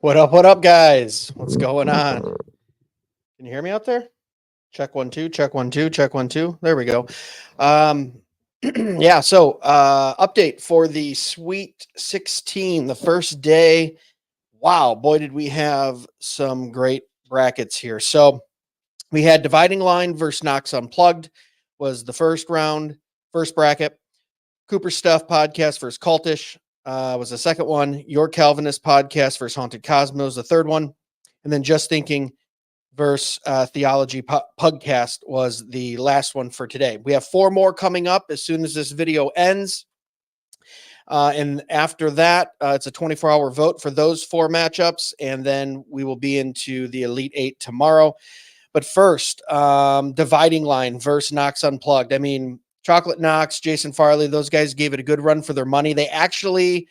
What up, guys? What's going on? Can you hear me out there? Check 1 2, check 1 2, check 1 2. There we go. Um, yeah. So, update for the Sweet 16, the first day. Wow, boy, did we have some great brackets here. So we had Dividing Line versus Knox Unplugged was the first round, first bracket. Cooper Stuff podcast versus Cultish was the second one. Your Calvinist podcast versus Haunted Cosmos, the third one. And then Just Thinking versus Theology Pugcast was the last one for today. We have 4 more coming up as soon as this video ends. And after that, it's a 24-hour vote for those 4 matchups. And then we will be into the Elite 8 tomorrow. But first, Dividing Line versus Knox Unplugged. I mean, Chocolate Knox, Jason Farley, those guys gave it a good run for their money. They actually,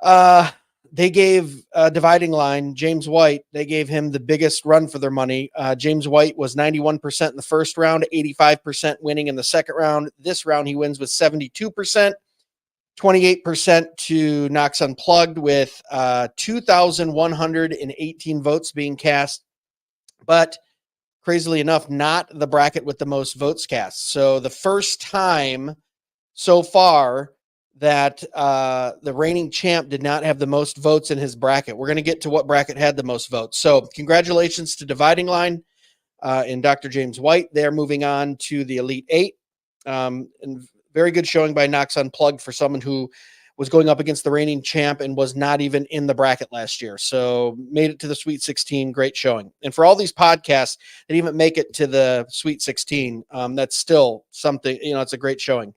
they gave Dividing Line, James White, they gave him the biggest run for their money. James White was 91% in the first round, 85% winning in the second round. This round, he wins with 72%, 28% to Knox Unplugged with 2,118 votes being cast. But crazily enough, not the bracket with the most votes cast. So the first time so far that the reigning champ did not have the most votes in his bracket. We're going to get to what bracket had the most votes. So congratulations to Dividing Line and Dr. James White. They're moving on to the Elite 8. And very good showing by Knox Unplugged for someone who was going up against the reigning champ and was not even in the bracket last year. So made it to the Sweet 16. Great showing. And for all these podcasts that even make it to the Sweet 16, that's still something, it's a great showing.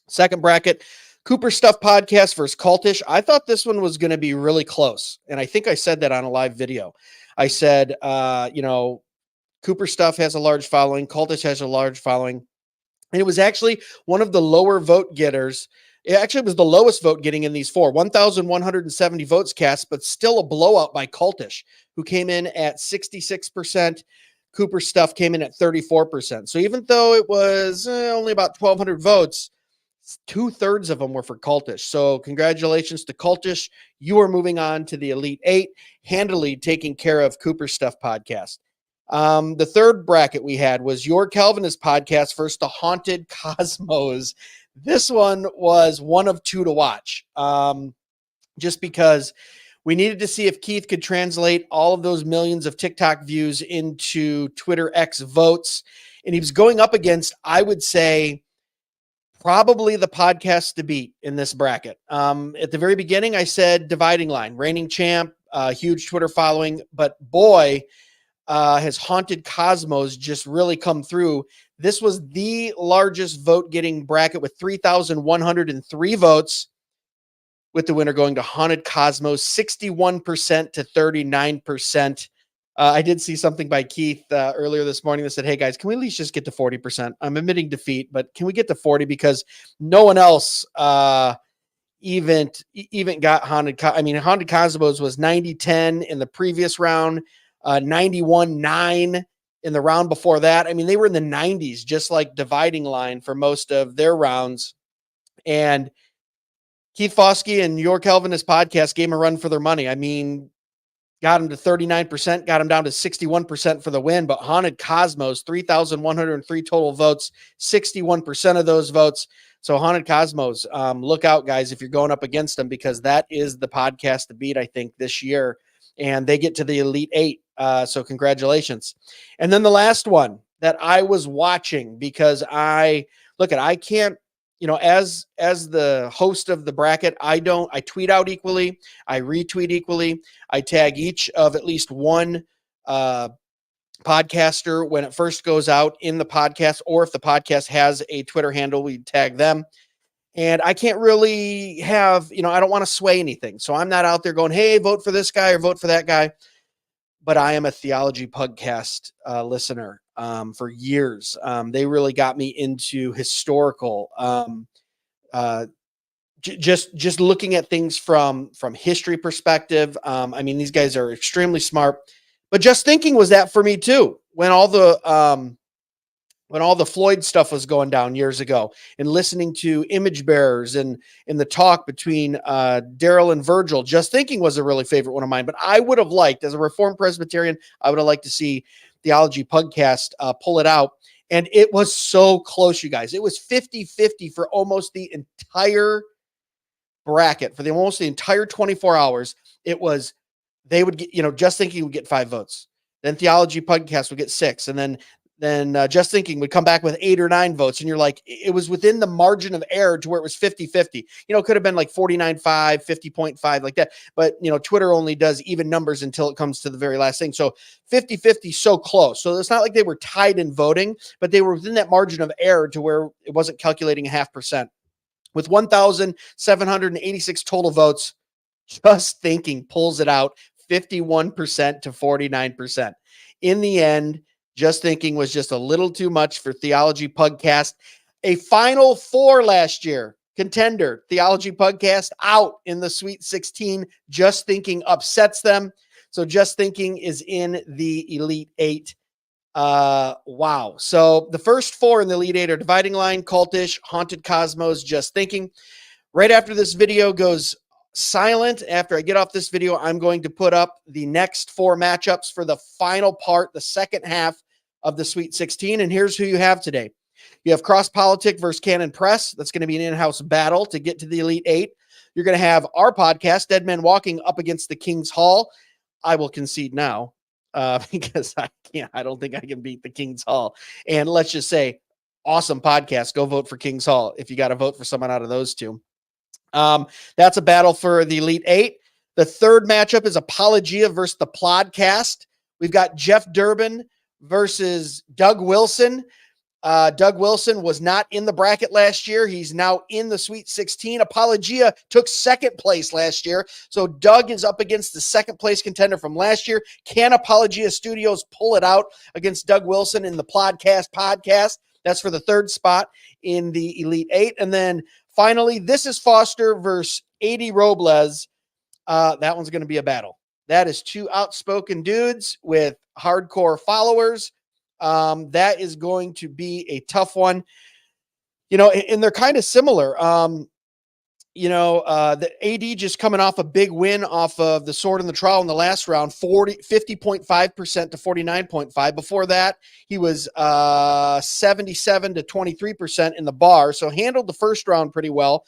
Second bracket, Cooper Stuff podcast versus Cultish. I thought this one was going to be really close. And I think I said that on a live video. I said, Cooper Stuff has a large following. Cultish has a large following. And it was actually one of the lower vote getters. It actually was the lowest vote getting in these 4, 1,170 votes cast, but still a blowout by Cultish, who came in at 66%. Cooper Stuff came in at 34%. So even though it was only about 1,200 votes, 2/3 of them were for Cultish. So congratulations to Cultish. You are moving on to the Elite 8, handily taking care of Cooper Stuff podcast. The third bracket we had was Your Calvinist podcast versus the Haunted Cosmos. This one was one of 2 to watch, just because we needed to see if Keith could translate all of those millions of TikTok views into Twitter X votes. And he was going up against, I would say, probably the podcast to beat in this bracket. At the very beginning, I said Dividing Line, reigning champ, huge Twitter following, but boy, has Haunted Cosmos just really come through. This was the largest vote getting bracket with 3,103 votes, with the winner going to Haunted Cosmos, 61% to 39%. I did see something by Keith earlier this morning that said, hey guys, can we at least just get to 40%? I'm admitting defeat, but can we get to 40? Because no one else even got Haunted. Haunted Cosmos was 90-10 in the previous round, 91-9 in the round before that. I mean, they were in the 90s, just like Dividing Line for most of their rounds. And Keith Foskey and Your Calvinist podcast gave them a run for their money. I mean, got them to 39%, got them down to 61% for the win. But Haunted Cosmos, 3,103 total votes, 61% of those votes. So Haunted Cosmos, look out, guys, if you're going up against them, because that is the podcast to beat, I think, this year. And they get to the Elite 8. So congratulations. And then the last one that I was watching, because I can't, as the host of the bracket, I tweet out equally. I retweet equally. I tag each of at least one podcaster when it first goes out in the podcast, or if the podcast has a Twitter handle, we tag them. And I can't really have, I don't want to sway anything. So I'm not out there going, hey, vote for this guy or vote for that guy. But I am a Theology Pugcast listener for years. They really got me into historical, just looking at things from history perspective. These guys are extremely smart. But Just Thinking was that for me too. When all the when all the Floyd stuff was going down years ago, and listening to Image Bearers and in the talk between Daryl and Virgil. Just Thinking was a really favorite one of mine, but I would have liked, as a Reformed Presbyterian, I would have liked to see Theology Podcast pull it out. And it was so close, you guys. It was 50-50 for almost the entire bracket, for almost the entire 24 hours. It was, they would get, Just Thinking would get 5 votes. Then Theology Podcast would get 6. And then Just Thinking would come back with 8 or 9 votes. And you're like, it was within the margin of error to where it was 50-50. It could have been like 49.5, 50.5, like that. But, Twitter only does even numbers until it comes to the very last thing. So 50-50, so close. So it's not like they were tied in voting, but they were within that margin of error to where it wasn't calculating 0.5%. With 1,786 total votes, Just Thinking pulls it out 51% to 49%. In the end, Just Thinking was just a little too much for Theology Podcast. A Final Four last year contender, Theology Podcast, out in the Sweet 16. Just Thinking upsets them. So Just Thinking is in the Elite 8. Wow. So the first 4 in the Elite 8 are Dividing Line, Cultish, Haunted Cosmos, Just Thinking. Right after this video goes silent, after I get off this video, I'm going to put up the next 4 matchups for the final part, the second half of the Sweet 16. And here's who you have today. You have Cross Politic versus Canon Press. That's going to be an in-house battle to get to the Elite 8. You're going to have our podcast, Dead Men Walking, up against the King's Hall. I will concede now because I don't think I can beat the King's Hall. And let's just say, awesome podcast. Go vote for King's Hall if you got to vote for someone out of those two. That's a battle for the Elite 8. The third matchup is Apologia versus the Plodcast. We've got Jeff Durbin versus Doug Wilson. Doug Wilson was not in the bracket last year. He's now in the Sweet 16. Apologia took second place last year. So Doug is up against the second place contender from last year. Can Apologia Studios pull it out against Doug Wilson in the Plodcast podcast? That's for the third spot in the Elite 8. And then finally, This Is Foster versus A.D. Robles. That one's going to be a battle. That is 2 outspoken dudes with hardcore followers. That is going to be a tough one, and they're kind of similar. The AD just coming off a big win off of the Sword and the Trowel in the last round, 50.5% to 49.5. Before that, he was 77 to 23% in the bar. So handled the first round pretty well.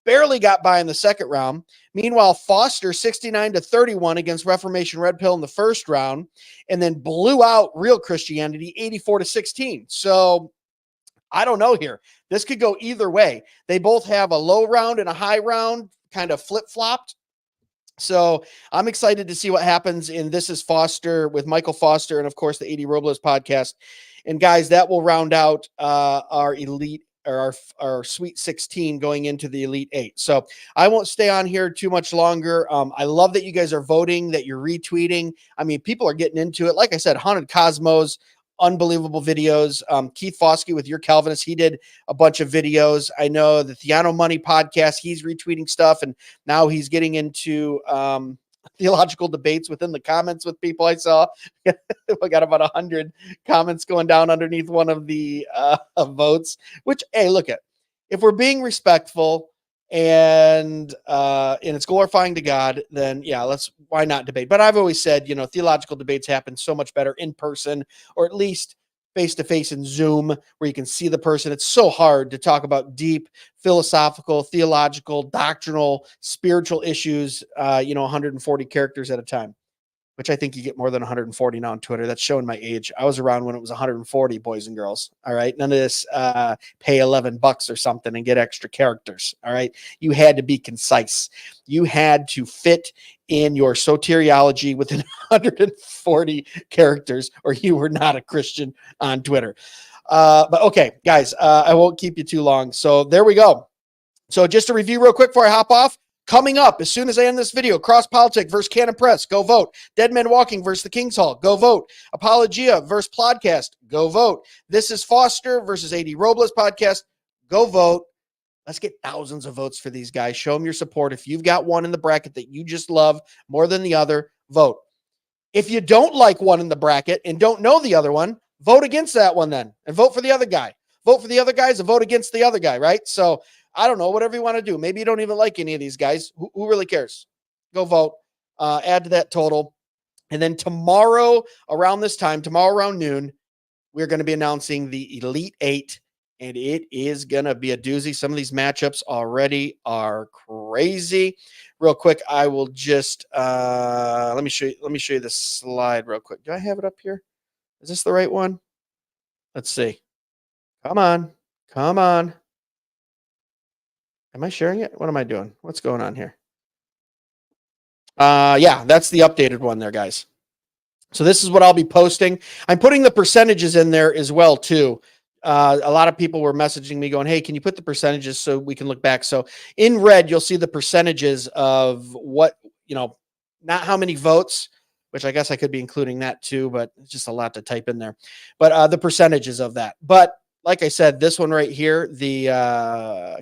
Barely got by in the second round. Meanwhile, Foster 69 to 31 against Reformation Red Pill in the first round, and then blew out Real Christianity 84 to 16. So I don't know here. This could go either way. They both have a low round and a high round, kind of flip-flopped. So I'm excited to see what happens in This Is Foster with Michael Foster and, of course, the A.D. Robles podcast. And, guys, that will round out our Elite or our Sweet 16 going into the Elite 8. So I won't stay on here too much longer. I love that you guys are voting, that you're retweeting. I mean, people are getting into it. Like I said, Haunted Cosmos, unbelievable videos. Keith Foskey with Your Calvinist, he did a bunch of videos. I know the Theano Money podcast, he's retweeting stuff, and now he's getting into theological debates within the comments with people. I saw I got about 100 comments going down underneath one of the votes, which, hey, look at, if we're being respectful and it's glorifying to God, then yeah, why not debate? But I've always said, theological debates happen so much better in person, or at least face-to-face in Zoom, where you can see the person. It's so hard to talk about deep philosophical, theological, doctrinal, spiritual issues, 140 characters at a time, which I think you get more than 140 now on Twitter. That's showing my age. I was around when it was 140, boys and girls. All right. None of this pay $11 or something and get extra characters. All right. You had to be concise. You had to fit in your soteriology within 140 characters, or you were not a Christian on Twitter. But okay, guys, I won't keep you too long. So there we go. So just to review real quick before I hop off, coming up, as soon as I end this video, Cross Politic versus Canon Press, go vote. Dead Men Walking versus the King's Hall, go vote. Apologia versus Plodcast, go vote. This Is Foster versus A.D. Robles podcast, go vote. Let's get thousands of votes for these guys. Show them your support. If you've got one in the bracket that you just love more than the other, vote. If you don't like one in the bracket and don't know the other one, vote against that one then and vote for the other guy. Vote for the other guys and vote against the other guy, right? So I don't know, whatever you want to do. Maybe you don't even like any of these guys. Who really cares? Go vote. Add to that total. And then tomorrow around this time, tomorrow around noon, we're going to be announcing the Elite Eight, and it is going to be a doozy. Some of these matchups already are crazy. Real quick, I will just let me show you this slide real quick. Do I have it up here? Is this the right one? Let's see. Come on. Come on. Am I sharing it? What am I doing? What's going on here? Yeah, that's the updated one there, guys. So this is what I'll be posting. I'm putting the percentages in there as well, too. A lot of people were messaging me going, hey, can you put the percentages so we can look back? So in red, you'll see the percentages of what, not how many votes, which I guess I could be including that too, but it's just a lot to type in there. But the percentages of that. But like I said, this one right here, the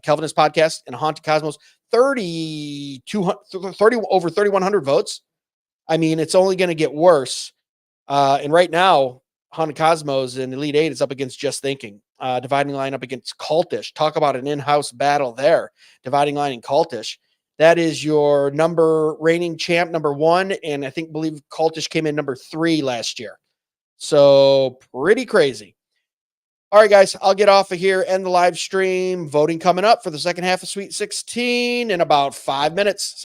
Calvinist podcast and Haunted Cosmos, over 3,100 votes. I mean, it's only going to get worse. And right now, Haunted Cosmos in Elite Eight is up against Just Thinking. Dividing Line up against Cultish. Talk about an in-house battle there. Dividing Line and Cultish. That is your reigning champ, number 1. And I believe Cultish came in number 3 last year. So pretty crazy. All right, guys, I'll get off of here, end the live stream. Voting coming up for the second half of Sweet 16 in about 5 minutes.